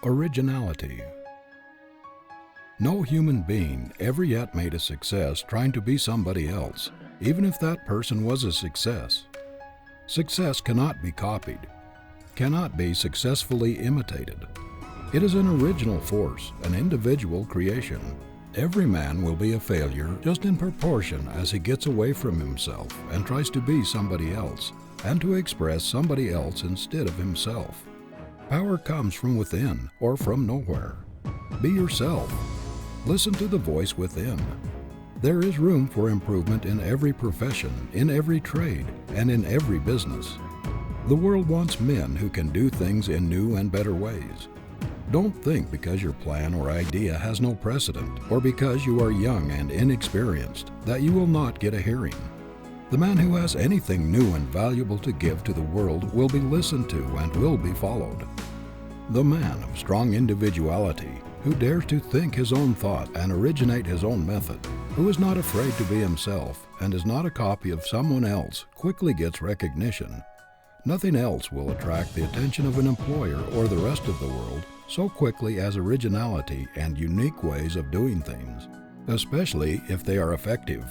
Originality. No human being ever yet made a success trying to be somebody else, even if that person was a success. Success cannot be copied, cannot be successfully imitated. It is an original force, an individual creation. Every man will be a failure just in proportion as he gets away from himself and tries to be somebody else, and to express somebody else instead of himself. Power comes from within or from nowhere. Be yourself. Listen to the voice within. There is room for improvement in every profession, in every trade, and in every business. The world wants men who can do things in new and better ways. Don't think because your plan or idea has no precedent, or because you are young and inexperienced, that you will not get a hearing. The man who has anything new and valuable to give to the world will be listened to and will be followed. The man of strong individuality, who dares to think his own thought and originate his own method, who is not afraid to be himself and is not a copy of someone else, quickly gets recognition. Nothing else will attract the attention of an employer or the rest of the world so quickly as originality and unique ways of doing things, especially if they are effective.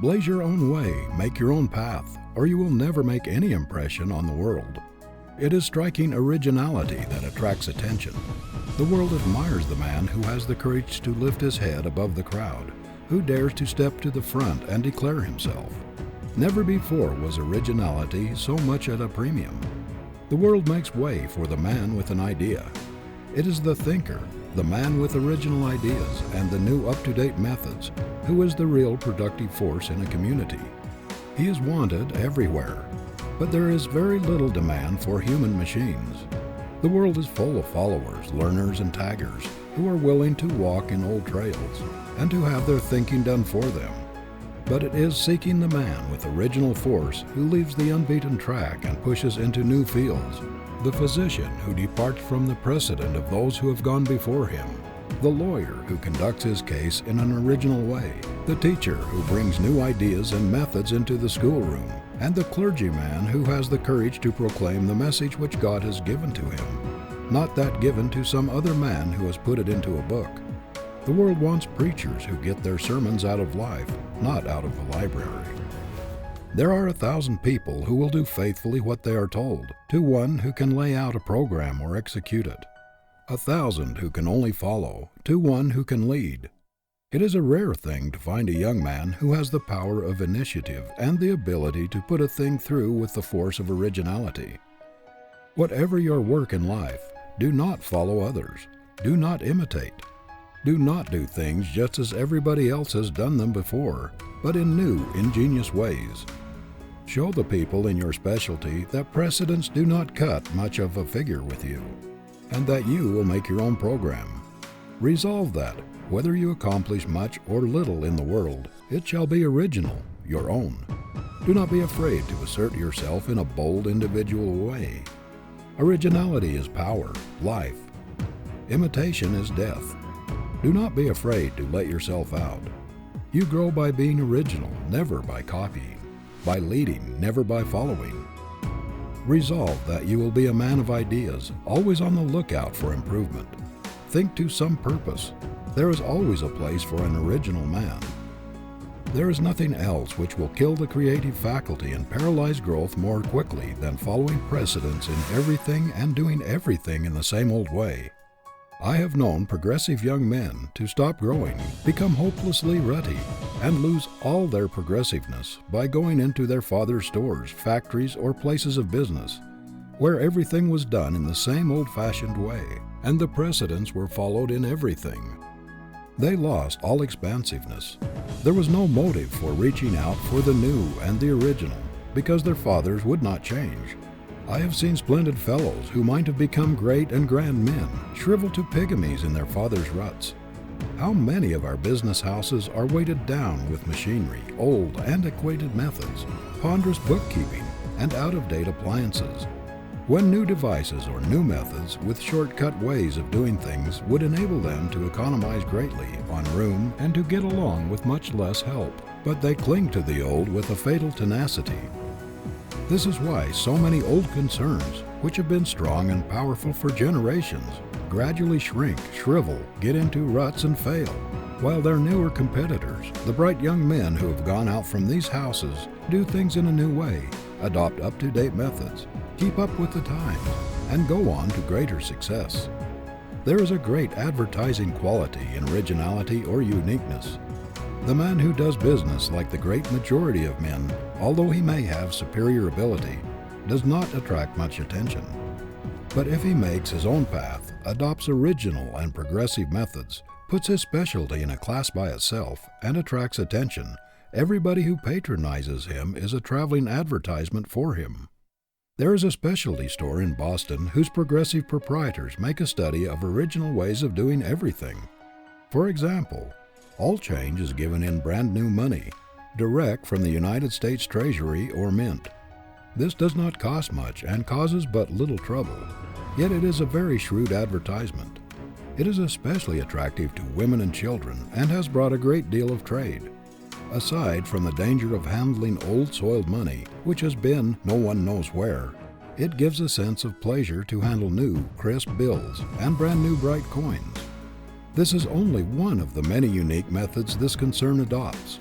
Blaze your own way, make your own path, or you will never make any impression on the world. It is striking originality that attracts attention. The world admires the man who has the courage to lift his head above the crowd, who dares to step to the front and declare himself. Never before was originality so much at a premium. The world makes way for the man with an idea. It is the thinker, the man with original ideas and the new up-to-date methods, who is the real productive force in a community. He is wanted everywhere, but there is very little demand for human machines. The world is full of followers, learners, and taggers who are willing to walk in old trails and to have their thinking done for them. But it is seeking the man with original force who leaves the unbeaten track and pushes into new fields, the physician who departs from the precedent of those who have gone before him, the lawyer who conducts his case in an original way, the teacher who brings new ideas and methods into the schoolroom, and the clergyman who has the courage to proclaim the message which God has given to him, not that given to some other man who has put it into a book. The world wants preachers who get their sermons out of life, not out of the library. There are 1,000 people who will do faithfully what they are told, to one who can lay out a program or execute it. 1,000 who can only follow, to one who can lead. It is a rare thing to find a young man who has the power of initiative and the ability to put a thing through with the force of originality. Whatever your work in life, do not follow others. Do not imitate. Do not do things just as everybody else has done them before, but in new, ingenious ways. Show the people in your specialty that precedents do not cut much of a figure with you, and that you will make your own program. Resolve that, whether you accomplish much or little in the world, it shall be original, your own. Do not be afraid to assert yourself in a bold, individual way. Originality is power, life. Imitation is death. Do not be afraid to let yourself out. You grow by being original, never by copying, by leading, never by following. Resolve that you will be a man of ideas, always on the lookout for improvement. Think to some purpose. There is always a place for an original man. There is nothing else which will kill the creative faculty and paralyze growth more quickly than following precedents in everything and doing everything in the same old way. I have known progressive young men to stop growing, become hopelessly rutty, and lose all their progressiveness by going into their father's stores, factories, or places of business, where everything was done in the same old-fashioned way, and the precedents were followed in everything. They lost all expansiveness. There was no motive for reaching out for the new and the original, because their fathers would not change. I have seen splendid fellows who might have become great and grand men shrivel to pygmies in their fathers' ruts. How many of our business houses are weighted down with machinery, old, antiquated methods, ponderous bookkeeping, and out-of-date appliances, when new devices or new methods with short-cut ways of doing things would enable them to economize greatly on room and to get along with much less help, but they cling to the old with a fatal tenacity. This is why so many old concerns, which have been strong and powerful for generations, gradually shrink, shrivel, get into ruts and fail, while their newer competitors, the bright young men who have gone out from these houses, do things in a new way, adopt up-to-date methods, keep up with the times, and go on to greater success. There is a great advertising quality in originality or uniqueness. The man who does business like the great majority of men, although he may have superior ability, does not attract much attention. But if he makes his own path, adopts original and progressive methods, puts his specialty in a class by itself, and attracts attention, everybody who patronizes him is a traveling advertisement for him. There is a specialty store in Boston whose progressive proprietors make a study of original ways of doing everything. For example, all change is given in brand new money, direct from the United States Treasury or Mint. This does not cost much and causes but little trouble, yet it is a very shrewd advertisement. It is especially attractive to women and children and has brought a great deal of trade. Aside from the danger of handling old soiled money, which has been no one knows where, it gives a sense of pleasure to handle new, crisp bills and brand new bright coins. This is only one of the many unique methods this concern adopts.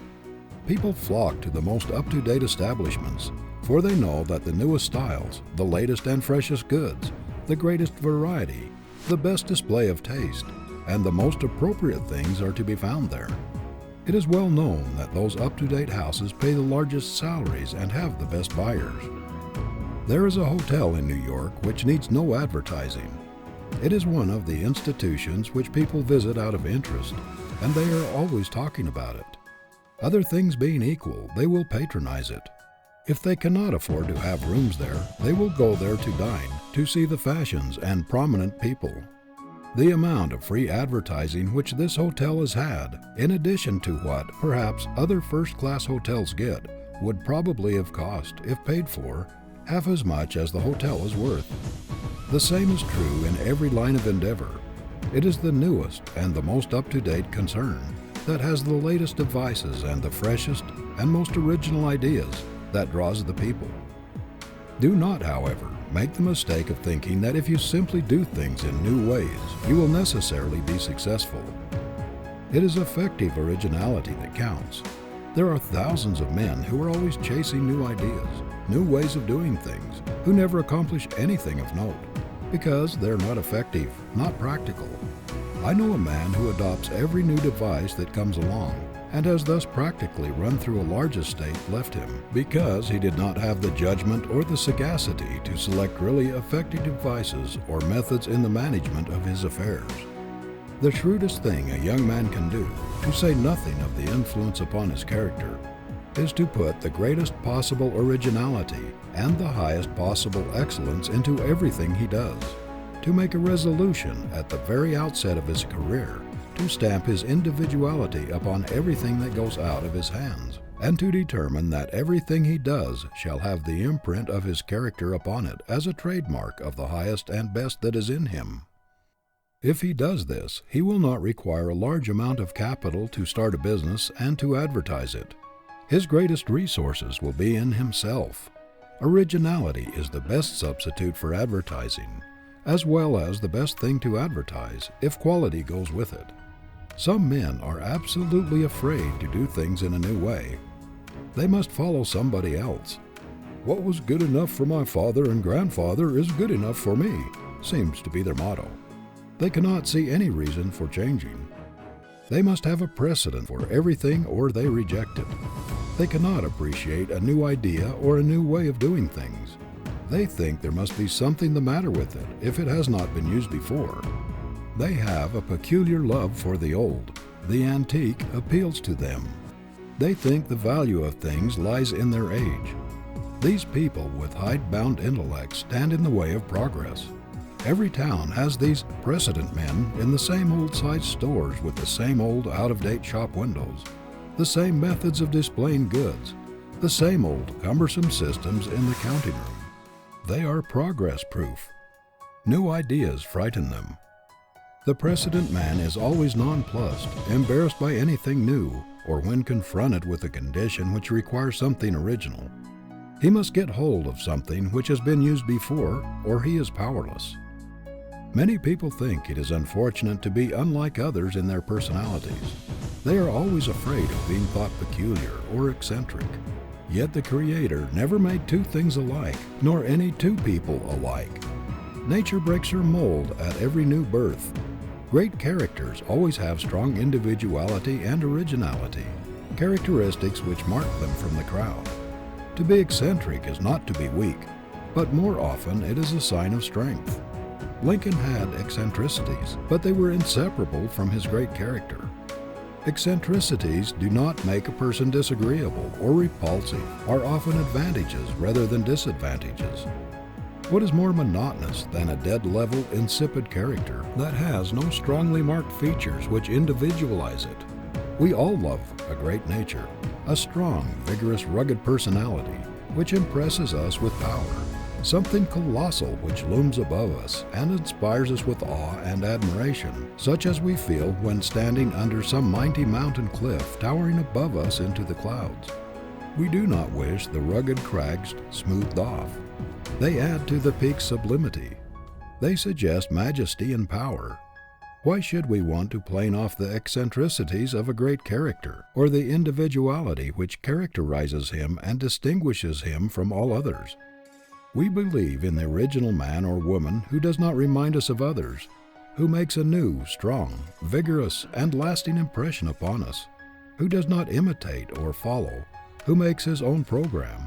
People flock to the most up-to-date establishments, for they know that the newest styles, the latest and freshest goods, the greatest variety, the best display of taste, and the most appropriate things are to be found there. It is well known that those up-to-date houses pay the largest salaries and have the best buyers. There is a hotel in New York which needs no advertising. It is one of the institutions which people visit out of interest, and they are always talking about it. Other things being equal, they will patronize it. If they cannot afford to have rooms there, they will go there to dine, to see the fashions and prominent people. The amount of free advertising which this hotel has had, in addition to what, perhaps, other first-class hotels get, would probably have cost, if paid for, half as much as the hotel is worth. The same is true in every line of endeavor. It is the newest and the most up-to-date concern that has the latest devices and the freshest and most original ideas that draws the people. Do not, however, make the mistake of thinking that if you simply do things in new ways, you will necessarily be successful. It is effective originality that counts. There are thousands of men who are always chasing new ideas, new ways of doing things, who never accomplish anything of note, because they're not effective, not practical. I know a man who adopts every new device that comes along, and has thus practically run through a large estate left him, because he did not have the judgment or the sagacity to select really effective devices or methods in the management of his affairs. The shrewdest thing a young man can do, to say nothing of the influence upon his character, is to put the greatest possible originality and the highest possible excellence into everything he does, to make a resolution at the very outset of his career to stamp his individuality upon everything that goes out of his hands, and to determine that everything he does shall have the imprint of his character upon it as a trademark of the highest and best that is in him. If he does this, he will not require a large amount of capital to start a business and to advertise it. His greatest resources will be in himself. Originality is the best substitute for advertising, as well as the best thing to advertise if quality goes with it. Some men are absolutely afraid to do things in a new way. They must follow somebody else. What was good enough for my father and grandfather is good enough for me, seems to be their motto. They cannot see any reason for changing. They must have a precedent for everything or they reject it. They cannot appreciate a new idea or a new way of doing things. They think there must be something the matter with it if it has not been used before. They have a peculiar love for the old. The antique appeals to them. They think the value of things lies in their age. These people with hidebound intellects stand in the way of progress. Every town has these precedent men in the same old-sized stores with the same old out-of-date shop windows, the same methods of displaying goods, the same old cumbersome systems in the counting room. They are progress-proof. New ideas frighten them. The precedent man is always nonplussed, embarrassed by anything new, or when confronted with a condition which requires something original. He must get hold of something which has been used before, or he is powerless. Many people think it is unfortunate to be unlike others in their personalities. They are always afraid of being thought peculiar or eccentric. Yet the Creator never made two things alike, nor any two people alike. Nature breaks her mold at every new birth. Great characters always have strong individuality and originality, characteristics which mark them from the crowd. To be eccentric is not to be weak, but more often it is a sign of strength. Lincoln had eccentricities, but they were inseparable from his great character. Eccentricities do not make a person disagreeable or repulsive, are often advantages rather than disadvantages. What is more monotonous than a dead-level, insipid character that has no strongly marked features which individualize it? We all love a great nature, a strong, vigorous, rugged personality which impresses us with power, something colossal which looms above us and inspires us with awe and admiration, such as we feel when standing under some mighty mountain cliff towering above us into the clouds. We do not wish the rugged crags smoothed off. They add to the peak's sublimity. They suggest majesty and power. Why should we want to plane off the eccentricities of a great character, or the individuality which characterizes him and distinguishes him from all others? We believe in the original man or woman who does not remind us of others, who makes a new, strong, vigorous, and lasting impression upon us, who does not imitate or follow, who makes his own program,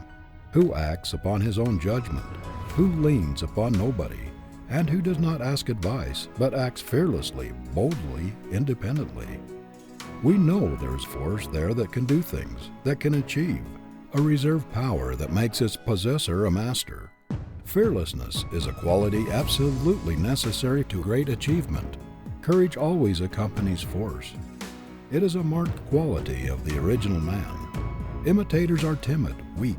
who acts upon his own judgment, who leans upon nobody, and who does not ask advice, but acts fearlessly, boldly, independently. We know there is force there that can do things, that can achieve, a reserve power that makes its possessor a master. Fearlessness is a quality absolutely necessary to great achievement. Courage always accompanies force. It is a marked quality of the original man. Imitators are timid, weak.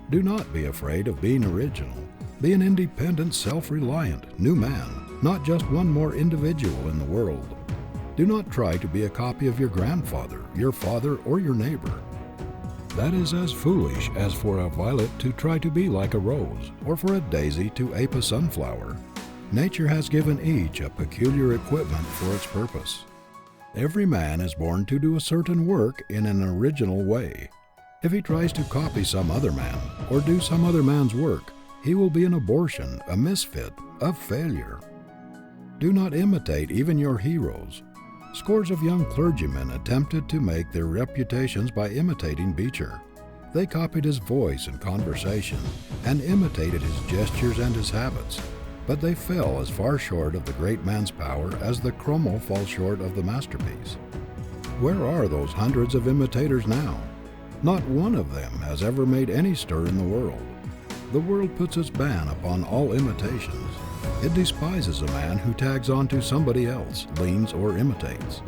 Do not be afraid of being original. Be an independent, self-reliant, new man, not just one more individual in the world. Do not try to be a copy of your grandfather, your father, or your neighbor. That is as foolish as for a violet to try to be like a rose, or for a daisy to ape a sunflower. Nature has given each a peculiar equipment for its purpose. Every man is born to do a certain work in an original way. If he tries to copy some other man, or do some other man's work, he will be an abortion, a misfit, a failure. Do not imitate even your heroes. Scores of young clergymen attempted to make their reputations by imitating Beecher. They copied his voice and conversation, and imitated his gestures and his habits, but they fell as far short of the great man's power as the chromo falls short of the masterpiece. Where are those hundreds of imitators now? Not one of them has ever made any stir in the world. The world puts its ban upon all imitations. It despises a man who tags on to somebody else, leans, or imitates.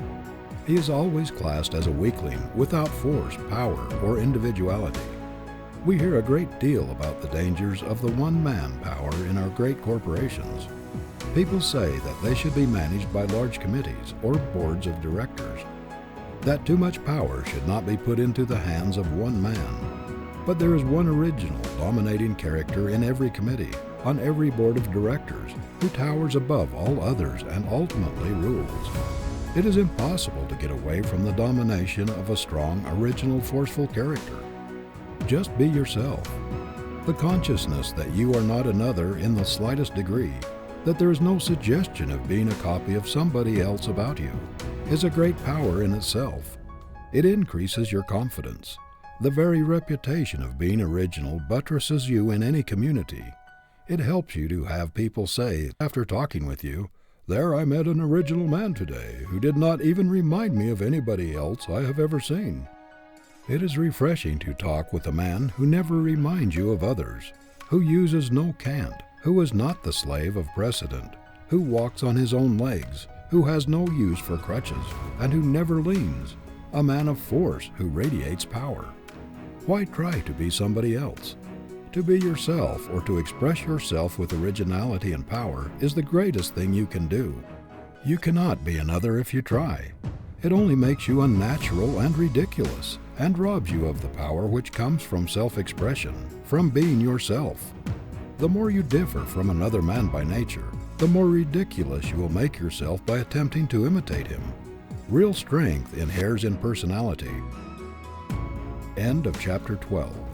He is always classed as a weakling without force, power, or individuality. We hear a great deal about the dangers of the one-man power in our great corporations. People say that they should be managed by large committees or boards of directors, that too much power should not be put into the hands of one man. But there is one original, dominating character in every committee, on every board of directors, who towers above all others and ultimately rules. It is impossible to get away from the domination of a strong, original, forceful character. Just be yourself. The consciousness that you are not another in the slightest degree, that there is no suggestion of being a copy of somebody else about you, is a great power in itself. It increases your confidence. The very reputation of being original buttresses you in any community. It helps you to have people say, after talking with you, "There I met an original man today, who did not even remind me of anybody else I have ever seen." It is refreshing to talk with a man who never reminds you of others, who uses no cant, who is not the slave of precedent, who walks on his own legs, who has no use for crutches, and who never leans, a man of force who radiates power. Why try to be somebody else? To be yourself, or to express yourself with originality and power, is the greatest thing you can do. You cannot be another if you try. It only makes you unnatural and ridiculous, and robs you of the power which comes from self-expression, from being yourself. The more you differ from another man by nature, the more ridiculous you will make yourself by attempting to imitate him. Real strength inheres in personality. End of chapter 12.